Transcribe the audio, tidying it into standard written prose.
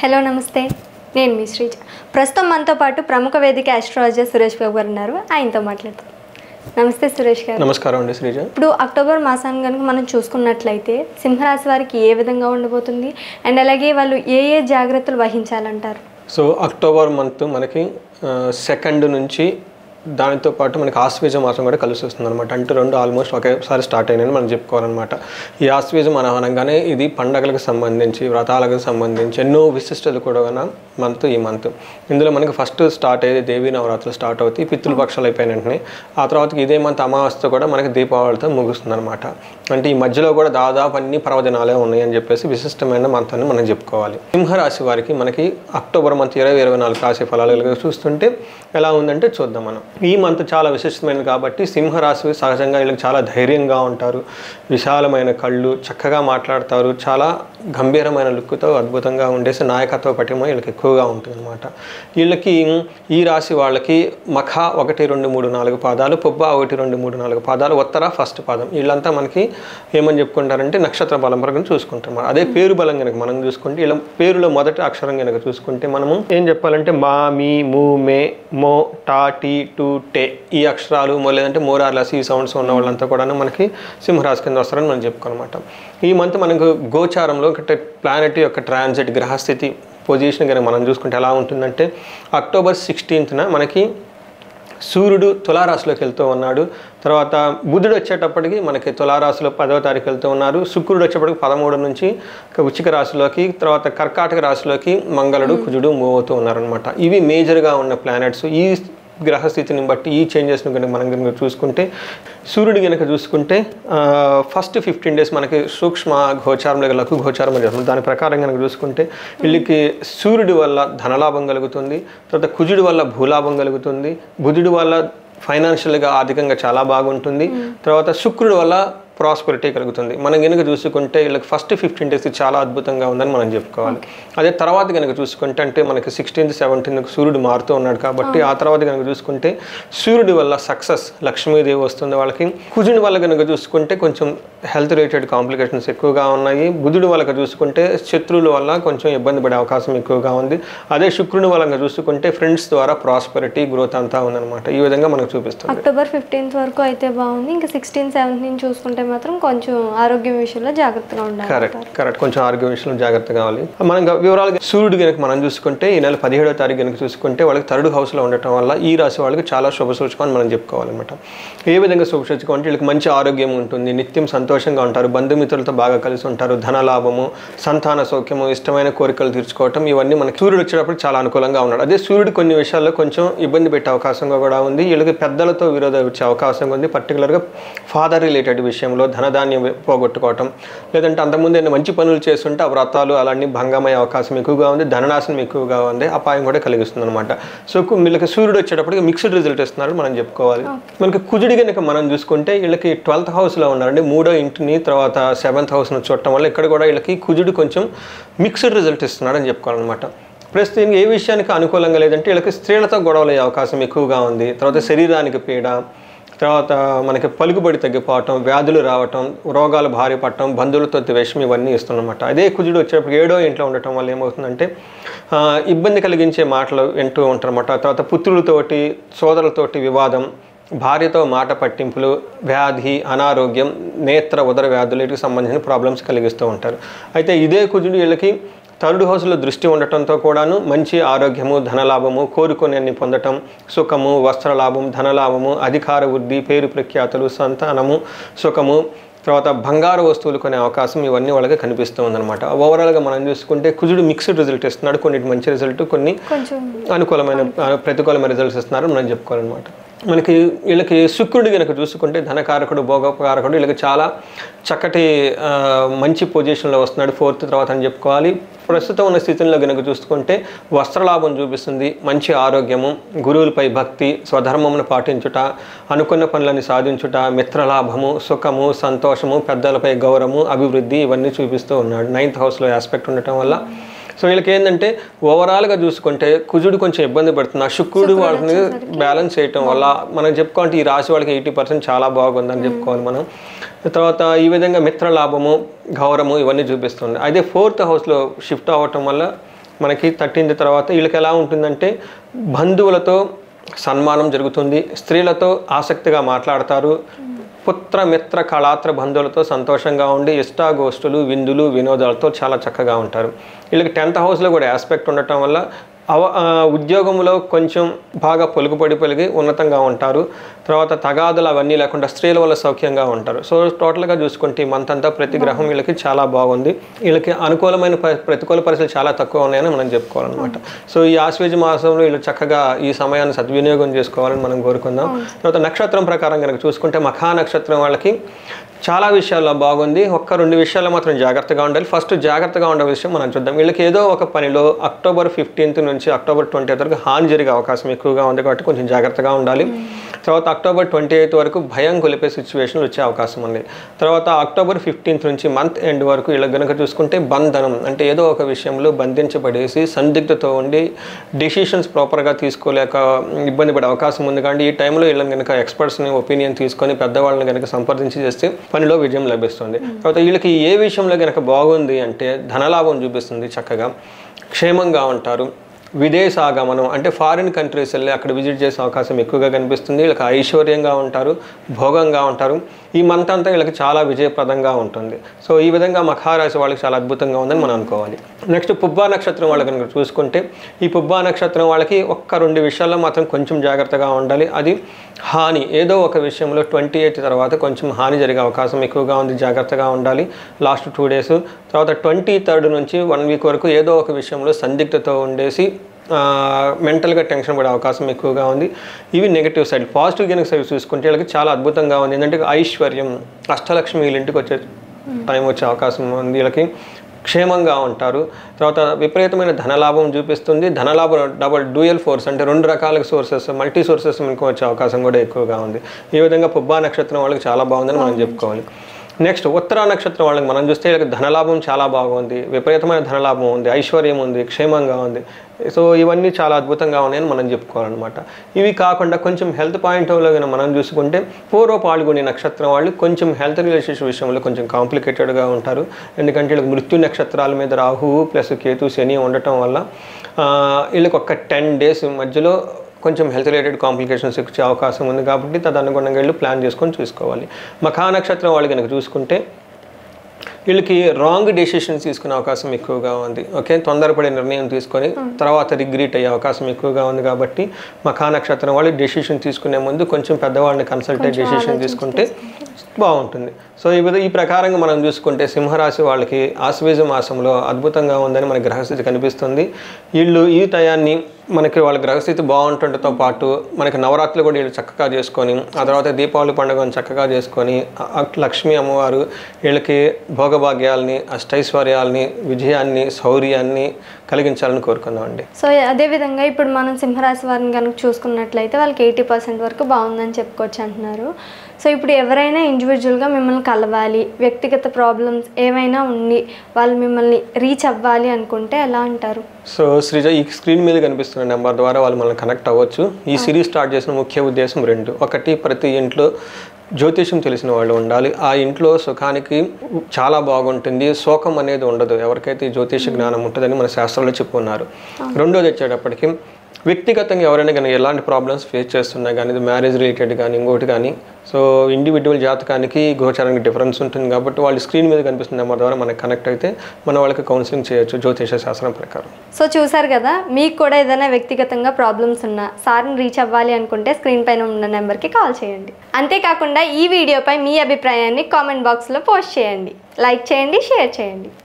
Hello నమస్తే, నేను మీ శ్రీజ. ప్రస్తుతం మనతో పాటు ప్రముఖ వేదిక ఆస్ట్రాలజర్ సురేష్ బాబు గారు ఉన్నారు. ఆయనతో మాట్లాడతాం. నమస్తే సురేష్ గారు. నమస్కారం అండి శ్రీజ. ఇప్పుడు అక్టోబర్ మాసాన్ని కనుక మనం చూసుకున్నట్లయితే సింహరాశి వారికి ఏ విధంగా ఉండబోతుంది అండ్ అలాగే వాళ్ళు ఏ జాగ్రత్తలు వహించాలంటారు? సో అక్టోబర్ మంత్ మనకి 2 నుంచి దానితో పాటు మనకి ఆశ్వేజ మాసం కూడా కలిసి వస్తుంది అనమాట. అంటే రెండు ఆల్మోస్ట్ ఒకేసారి స్టార్ట్ అయినాయని మనం చెప్పుకోవాలన్నమాట. ఈ ఆశ్వేజం అనగానే ఇది పండగలకు సంబంధించి వ్రతాలకు సంబంధించి ఎన్నో విశిష్టతలు కూడా ఈ మంత్ ఇందులో మనకి ఫస్ట్ స్టార్ట్ అయ్యేది దేవీ నవరాత్రులు స్టార్ట్ అవుతాయి. పితృపక్షాలు అయిపోయిన వెంటనే ఆ తర్వాతకి ఇదే మంత్ అమావాస్య కూడా మనకి దీపావళితో ముగుస్తుంది అనమాట. అంటే ఈ మధ్యలో కూడా దాదాపు అన్ని పర్వదినాలే ఉన్నాయని చెప్పేసి విశిష్టమైన మంత్ అని మనం చెప్పుకోవాలి. సింహరాశి వారికి మనకి అక్టోబర్ మంత్ 2024 రాశి ఫలాలు చూస్తుంటే ఎలా ఉందంటే చూద్దాం మనం. ఈ మంత్ చాలా విశిష్టమైనది కాబట్టి సింహరాశి సహజంగా వీళ్ళకి చాలా ధైర్యంగా ఉంటారు, విశాలమైన కళ్ళు, చక్కగా మాట్లాడతారు, చాలా గంభీరమైన లుక్తో అద్భుతంగా ఉండేసి నాయకత్వ పటిమ వీళ్ళకి ఎక్కువగా ఉంటుంది అనమాట. వీళ్ళకి ఈ రాశి వాళ్ళకి మఖ 1, 2, 3, 4 పాదాలు, పుబ్బ 1, 2, 3, 4 పాదాలు, ఉత్తర ఫస్ట్ పాదం. వీళ్ళంతా మనకి ఏమని చెప్పుకుంటారంటే నక్షత్ర బలం ప్రకారం చూసుకుంటాం. అదే పేరు బలం కనుక మనం చూసుకుంటే వీళ్ళ పేరులో మొదటి అక్షరం కనుక చూసుకుంటే మనము ఏం చెప్పాలంటే మా, మీ, ము, మే, మో, టా, టీ, టు, టే ఈ అక్షరాలు లేదంటే మోరార్లస్ ఈ సౌండ్స్ ఉన్న వాళ్ళంతా కూడా మనకి సింహరాశి కింద వస్తారని మనం చెప్పుకోనమాట. ఈ మంత్ మనకు గోచారంలో ప్లానెట్ యొక్క ట్రాన్సిట్ గ్రహస్థితి పొజిషన్ కనుక మనం చూసుకుంటే ఎలా ఉంటుందంటే అక్టోబర్ 16న మనకి సూర్యుడు తులారాశిలోకి వెళ్తూ ఉన్నాడు. తర్వాత బుధుడు వచ్చేటప్పటికి మనకి తులారాశిలో 10వ తారీఖు వెళ్తూ ఉన్నారు. శుక్రుడు వచ్చేటప్పటికి 13 నుంచి వృశ్చిక రాశిలోకి, తర్వాత కర్కాటక రాశిలోకి మంగళుడు, కుజుడు మూవ్ అవుతూ ఉన్నారనమాట. ఇవి మేజర్గా ఉన్న ప్లానెట్స్. ఈ గ్రహస్థితిని బట్టి ఈ చేంజెస్ని కనుక మనం కనుక చూసుకుంటే సూర్యుడు కనుక చూసుకుంటే ఫస్ట్ 15 days మనకి సూక్ష్మ గోచారం లేక లఘు గోచారం అని చెప్తాం. దాని ప్రకారం కనుక చూసుకుంటే వీళ్ళకి సూర్యుడి వల్ల ధనలాభం కలుగుతుంది, తర్వాత కుజుడి వల్ల భూలాభం కలుగుతుంది, బుధుడి వల్ల ఫైనాన్షియల్గా ఆర్థికంగా చాలా బాగుంటుంది, తర్వాత శుక్రుడి వల్ల ప్రాస్పెరిటీ కలుగుతుంది. మనం కనుక చూసుకుంటే వీళ్ళకి ఫస్ట్ 15 days చాలా అద్భుతంగా ఉందని మనం చెప్పుకోవాలి. అదే తర్వాత కనుక చూసుకుంటే అంటే మనకి 16th 17th సూర్యుడు మారుతూ ఉన్నాడు కాబట్టి ఆ తర్వాత కనుక చూసుకుంటే సూర్యుడి వల్ల సక్సెస్, లక్ష్మీదేవి వస్తుంది వాళ్ళకి. కుజుడి వల్ల కనుక చూసుకుంటే కొంచెం హెల్త్ రిలేటెడ్ కాంప్లికేషన్స్ ఎక్కువగా ఉన్నాయి. బుధుడి వల్ల చూసుకుంటే శత్రువుల వల్ల కొంచెం ఇబ్బంది పడే అవకాశం ఎక్కువగా ఉంది. అదే శుక్రుడి వల్ల చూసుకుంటే ఫ్రెండ్స్ ద్వారా ప్రాస్పెరిటీ, గ్రోత్ అంతా ఉందన్నమాట. ఈ విధంగా మనకు చూపిస్తుంది. అక్టోబర్ 15th వరకు అయితే బాగుంది. ఇంకా 16, 17 చూసుకుంటే మాత్రం కొంచెం ఆరోగ్యం విషయంలో జాగ్రత్తగా ఉండాలి. కరెక్ట్ కొంచెం ఆరోగ్య విషయంలో జాగ్రత్త కావాలి. మనం వివరాలుగా సూర్యుడు కనుక మనం చూసుకుంటే ఈ నెల 17వ తారీఖు కనుక చూసుకుంటే వాళ్ళకి 3rd హౌస్లో ఉండటం వల్ల ఈ రాశి వాళ్ళకి చాలా శుభ సూచకం అని మనం చెప్పుకోవాలన్నమాట. ఏ విధంగా శుభ సూచకం అంటే వీళ్ళకి మంచి ఆరోగ్యం ఉంటుంది, నిత్యం సంతోషంగా ఉంటారు, బంధుమిత్రులతో బాగా కలిసి ఉంటారు, ధనలాభము, సంతాన సౌఖ్యము, ఇష్టమైన కోరికలు తీర్చుకోవటం, ఇవన్నీ మనకి సూర్యుడు వచ్చేటప్పుడు చాలా అనుకూలంగా ఉన్నాడు. అదే సూర్యుడు కొన్ని విషయాల్లో కొంచెం ఇబ్బంది పెట్టే అవకాశంగా కూడా ఉంది. వీళ్ళకి పెద్దలతో విరోధం వచ్చే అవకాశం ఉంది. పర్టికులర్గా ఫాదర్ రిలేటెడ్ విషయంలో ధనధాన్యం పోగొట్టుకోవటం, లేదంటే అంతకుముందు ఏమైనా మంచి పనులు చేస్తుంటే ఆ వ్రతాలు అలాంటి భంగమయ్యే అవకాశం ఎక్కువగా ఉంది, ధననాశనం ఎక్కువగా ఉంది, అపాయం కూడా కలిగిస్తుంది అనమాట. సో వీళ్ళకి సూర్యుడు వచ్చేటప్పటికి మిక్స్డ్ రిజల్ట్ ఇస్తున్నారు మనం చెప్పుకోవాలి. మనకి కుజుడి కనుక మనం చూసుకుంటే వీళ్ళకి 12th హౌస్లో ఉన్నారండి. 3వ ఇంటిని తర్వాత 7th హౌస్ను చూడటం వల్ల ఇక్కడ కూడా వీళ్ళకి కుజుడు కొంచెం మిక్స్డ్ రిజల్ట్ ఇస్తున్నాడు అని చెప్పుకోవాలన్నమాట. ప్రస్తుతం ఏ విషయానికి అనుకూలంగా లేదంటే వీళ్ళకి స్త్రీలతో గొడవలు అయ్యే అవకాశం ఎక్కువగా ఉంది. తర్వాత శరీరానికి పీడ, తర్వాత మనకి పలుకుబడి తగ్గిపోవటం, వ్యాధులు రావటం, రోగాలు భారీ పడటం, బంధువులతో ద్వేషం, ఇవన్నీ ఇస్తున్నమాట. అదే కుజుడు వచ్చేటప్పుడు 7వ ఇంట్లో ఉండటం వల్ల ఏమవుతుందంటే ఇబ్బంది కలిగించే మాటలు వింటూ ఉంటారన్నమాట. తర్వాత పుత్రులతోటి, సోదరులతోటి వివాదం, భార్యతో మాట పట్టింపులు, వ్యాధి, అనారోగ్యం, నేత్ర ఉదర వ్యాధులు, వీటికి సంబంధించిన ప్రాబ్లమ్స్ కలిగిస్తూ ఉంటారు. అయితే ఇదే కుజుడు వీళ్ళకి 3rd హౌస్లో దృష్టి ఉండటంతో కూడాను మంచి ఆరోగ్యము, ధనలాభము, కోరుకొని పొందటం, సుఖము, వస్త్రలాభం, ధనలాభము, అధికార వృద్ధి, పేరు ప్రఖ్యాతులు, సంతానము, సుఖము, తర్వాత బంగారు వస్తువులు కొనే అవకాశం, ఇవన్నీ వాళ్ళకి కనిపిస్తూ ఉందన్నమాట. ఓవరాల్గా మనం చూసుకుంటే కుజుడు మిక్స్డ్ రిజల్ట్ ఇస్తున్నాడు. కొన్నిటి మంచి రిజల్ట్, కొన్ని అనుకూలమైన ప్రతికూలమైన రిజల్ట్స్ ఇస్తున్నారు మనం చెప్పుకోవాలన్నమాట. మనకి వీళ్ళకి శుక్రుడు కనుక చూసుకుంటే ధనకారకుడు, భోగకారకుడు, వీళ్ళకి చాలా చక్కటి మంచి పొజిషన్లో వస్తున్నాడు 4th తర్వాత అని చెప్పుకోవాలి. ప్రస్తుతం ఉన్న స్థితిలో కనుక చూసుకుంటే వస్త్రలాభం చూపిస్తుంది, మంచి ఆరోగ్యము, గురువులపై భక్తి, స్వధర్మమును పాటించుట, అనుకున్న పనులను సాధించుట, మిత్రలాభము, సుఖము, సంతోషము, పెద్దలపై గౌరవము, అభివృద్ధి, ఇవన్నీ చూపిస్తూ ఉన్నాడు. 9th హౌస్లో ఆస్పెక్ట్ ఉండటం వల్ల సో వీళ్ళకి ఏంటంటే ఓవరాల్గా చూసుకుంటే కుజుడు కొంచెం ఇబ్బంది పడుతుంది. శుక్రుడు వాళ్ళని బ్యాలెన్స్ చేయటం వల్ల మనం చెప్పుకోవాలంటే ఈ రాశి వాళ్ళకి 80% చాలా బాగుందని చెప్పుకోవాలి మనం. తర్వాత ఈ విధంగా మిత్రలాభము, గౌరవము, ఇవన్నీ చూపిస్తుంది. అయితే 4th హౌస్లో షిఫ్ట్ అవ్వటం వల్ల మనకి 13th తర్వాత వీళ్ళకి ఎలా ఉంటుందంటే బంధువులతో సన్మానం జరుగుతుంది, స్త్రీలతో ఆసక్తిగా మాట్లాడతారు, పుత్ర మిత్ర కళాత్ర బంధువులతో సంతోషంగా ఉండి ఇష్టాగోష్ఠులు విందులు వినోదాలతో చాలా చక్కగా ఉంటారు. వీళ్ళకి 10th హౌస్లో కూడా ఆస్పెక్ట్ ఉండటం వల్ల ఉద్యోగంలో కొంచెం బాగా పొలిగి ఉన్నతంగా ఉంటారు. తర్వాత తగాదులు అవన్నీ లేకుండా స్త్రీల వల్ల సౌఖ్యంగా ఉంటారు. సో టోటల్గా చూసుకుంటే ఈ మంత్ అంతా ప్రతి గ్రహం వీళ్ళకి చాలా బాగుంది. వీళ్ళకి అనుకూలమైన ప్రతికూల పరిస్థితులు చాలా తక్కువ ఉన్నాయని మనం చెప్పుకోవాలన్నమాట. సో ఈ ఆశ్వేజ మాసంలో వీళ్ళు చక్కగా ఈ సమయాన్ని సద్వినియోగం చేసుకోవాలని మనం కోరుకుందాం. తర్వాత నక్షత్రం ప్రకారం కనుక చూసుకుంటే మఖా నక్షత్రం వాళ్ళకి చాలా విషయాల్లో బాగుంది. 1-2 విషయాల్లో మాత్రం జాగ్రత్తగా ఉండాలి. ఫస్ట్ జాగ్రత్తగా ఉండే విషయం మనం చూద్దాం. వీళ్ళకి ఏదో ఒక పనిలో October 15th నుంచి October 20th వరకు హాని జరిగే అవకాశం ఎక్కువగా ఉంది కాబట్టి కొంచెం జాగ్రత్తగా ఉండాలి. తర్వాత October 28th వరకు భయం కొలిపే సిచ్యువేషన్లు వచ్చే అవకాశం ఉంది. తర్వాత October 15th నుంచి మంత్ ఎండ్ వరకు వీళ్ళకి కనుక చూసుకుంటే బంధనం అంటే ఏదో ఒక విషయంలో బంధించబడేసి సందిగ్ధతో ఉండి డెసిషన్స్ ప్రాపర్గా తీసుకోలేక ఇబ్బంది పడే అవకాశం ఉంది. కానీ ఈ టైంలో వీళ్ళని కనుక ఎక్స్పర్ట్స్ని ఒపీనియన్ తీసుకొని పెద్దవాళ్ళని కనుక సంప్రదించి చేస్తే పనిలో విజయం లభిస్తుంది. తర్వాత వీళ్ళకి ఏ విషయంలో కనుక బాగుంది అంటే ధనలాభం చూపిస్తుంది, చక్కగా క్షేమంగా ఉంటారు, విదేశాగమనం అంటే ఫారిన్ కంట్రీస్ వెళ్ళి అక్కడ విజిట్ చేసే అవకాశం ఎక్కువగా కనిపిస్తుంది. వీళ్ళకి ఐశ్వర్యంగా ఉంటారు, భోగంగా ఉంటారు. ఈ మంత్ అంతా వీళ్ళకి చాలా విజయప్రదంగా ఉంటుంది. సో ఈ విధంగా మఖారాశి వాళ్ళకి చాలా అద్భుతంగా ఉందని మనం అనుకోవాలి. నెక్స్ట్ పుబ్బా నక్షత్రం వాళ్ళకి కనుక చూసుకుంటే ఈ పుబ్బా నక్షత్రం వాళ్ళకి 1-2 విషయాల్లో మాత్రం కొంచెం జాగ్రత్తగా ఉండాలి. అది హాని ఏదో ఒక విషయంలో 28 తర్వాత కొంచెం హాని జరిగే అవకాశం ఎక్కువగా ఉంది, జాగ్రత్తగా ఉండాలి. లాస్ట్ 2 days తర్వాత 23rd నుంచి 1 week వరకు ఏదో ఒక విషయంలో సందిగ్ధతో ఉండేసి మెంటల్గా టెన్షన్ పడే అవకాశం ఎక్కువగా ఉంది. ఇవి నెగిటివ్ సైడ్. పాజిటివ్ కనుక సైడ్ చూసుకుంటే వీళ్ళకి చాలా అద్భుతంగా ఉంది. ఏంటంటే ఐశ్వర్యం, అష్టలక్ష్మి వీళ్ళ ఇంటికి వచ్చే టైం వచ్చే అవకాశం ఉంది. వీళ్ళకి క్షేమంగా ఉంటారు. తర్వాత విపరీతమైన ధనలాభం చూపిస్తుంది. ధనలాభం డ్యూయల్ ఫోర్స్ అంటే 2 రకాల సోర్సెస్, మల్టీ సోర్సెస్ మనకు వచ్చే అవకాశం కూడా ఎక్కువగా ఉంది. ఈ విధంగా పుబ్బా నక్షత్రం వాళ్ళకి చాలా బాగుందని మనం చెప్పుకోవాలి. నెక్స్ట్ ఉత్తరా నక్షత్రం వాళ్ళకి మనం చూస్తే వీళ్ళకి ధనలాభం చాలా బాగుంది, విపరీతమైన ధనలాభం ఉంది, ఐశ్వర్యం ఉంది, క్షేమంగా ఉంది. సో ఇవన్నీ చాలా అద్భుతంగా ఉన్నాయని మనం చెప్పుకోవాలన్నమాట. ఇవి కాకుండా కొంచెం హెల్త్ పాయింట్ ఆఫ్ వ్యూలో మనం చూసుకుంటే పూర్వ పాల్గొనే నక్షత్రం వాళ్ళు కొంచెం హెల్త్ రిలేషన్షిప్ విషయంలో కొంచెం కాంప్లికేటెడ్గా ఉంటారు. ఎందుకంటే వీళ్ళకి మృత్యు నక్షత్రాల మీద రాహువు ప్లస్ కేతు శని ఉండటం వల్ల వీళ్ళకి ఒక 10 days మధ్యలో కొంచెం హెల్త్ రిలేటెడ్ కాంప్లికేషన్స్ వచ్చే అవకాశం ఉంది. కాబట్టి తదనుగుణంగా వీళ్ళు ప్లాన్ చేసుకొని చూసుకోవాలి. మఖా నక్షత్రం వాళ్ళు కనుక చూసుకుంటే వీళ్ళకి రాంగ్ డెసిషన్స్ తీసుకునే అవకాశం ఎక్కువగా ఉంది. ఓకే, తొందరపడే నిర్ణయం తీసుకొని తర్వాత రిగ్రెట్ అయ్యే అవకాశం ఎక్కువగా ఉంది. కాబట్టి మఖా నక్షత్రం వాళ్ళు డెసిషన్ తీసుకునే ముందు కొంచెం పెద్దవాళ్ళని కన్సల్ట్ అయ్యి డెసిషన్ తీసుకుంటే బాగుంటుంది. సో ఈ ప్రకారంగా మనం చూసుకుంటే సింహరాశి వాళ్ళకి ఆశ్వేజ మాసంలో అద్భుతంగా ఉందని మన గ్రహస్థితి కనిపిస్తుంది. వీళ్ళు ఈ టయాన్ని మనకి వాళ్ళ గ్రహస్థితి బాగుంటుండటంతో పాటు మనకి నవరాత్రులు కూడా వీళ్ళు చక్కగా చేసుకొని ఆ తర్వాత దీపావళి పండుగను చక్కగా చేసుకొని లక్ష్మీ అమ్మవారు వీళ్ళకి భోగభాగ్యాలని, అష్టైశ్వర్యాలని, విజయాన్ని, శౌర్యాన్ని కలిగించాలని కోరుకుందామండి. సో అదేవిధంగా ఇప్పుడు మనం సింహరాశి వారిని కనుక చూసుకున్నట్లయితే వాళ్ళకి 80% వరకు బాగుందని చెప్పుకోవచ్చు అంటున్నారు. సో ఇప్పుడు ఎవరైనా ఇండివిజువల్గా మిమ్మల్ని కలవాలి, వ్యక్తిగత ప్రాబ్లమ్స్ ఏమైనా ఉండి వాళ్ళు మిమ్మల్ని రీచ్ అవ్వాలి అనుకుంటే ఎలా అంటారు? సో శ్రీజ, ఈ స్క్రీన్ మీద కనిపిస్తున్న నెంబర్ ద్వారా వాళ్ళు మనల్ని కనెక్ట్ అవ్వచ్చు. ఈ సిరీస్ స్టార్ట్ చేసిన ముఖ్య ఉద్దేశం 2. ఒకటి, ప్రతి ఇంట్లో జ్యోతిష్యం తెలిసిన వాళ్ళు ఉండాలి. ఆ ఇంట్లో సుఖానికి చాలా బాగుంటుంది, శోకం అనేది ఉండదు ఎవరికైతే ఈ జ్యోతిష జ్ఞానం ఉంటుందని మన శాస్త్రంలో చెప్పుకున్నారు. రెండోది వచ్చేటప్పటికి వ్యక్తిగతంగా ఎవరైనా కానీ ఎలాంటి ప్రాబ్లమ్స్ ఫేస్ చేస్తున్నా కానీ ఇది మ్యారేజ్ రిలేటెడ్ కానీ ఇంకోటి కానీ సో ఇండివిజువల్ జాతకానికి గోచారానికి డిఫరెన్స్ ఉంటుంది. కాబట్టి వాళ్ళు స్క్రీన్ మీద కనిపిస్తున్న నెంబర్ ద్వారా మనకు కనెక్ట్ అయితే మన వాళ్ళకి కౌన్సిలింగ్ చేయొచ్చు జ్యోతిష శాస్త్రం ప్రకారం. సో చూసారు కదా, మీకు కూడా ఏదైనా వ్యక్తిగతంగా ప్రాబ్లమ్స్ ఉన్నా సార్ని రీచ్ అవ్వాలి అనుకుంటే స్క్రీన్ పైన ఉన్న నెంబర్కి కాల్ చేయండి. అంతేకాకుండా ఈ వీడియోపై మీ అభిప్రాయాన్ని కామెంట్ బాక్స్లో పోస్ట్ చేయండి, లైక్ చేయండి, షేర్ చేయండి.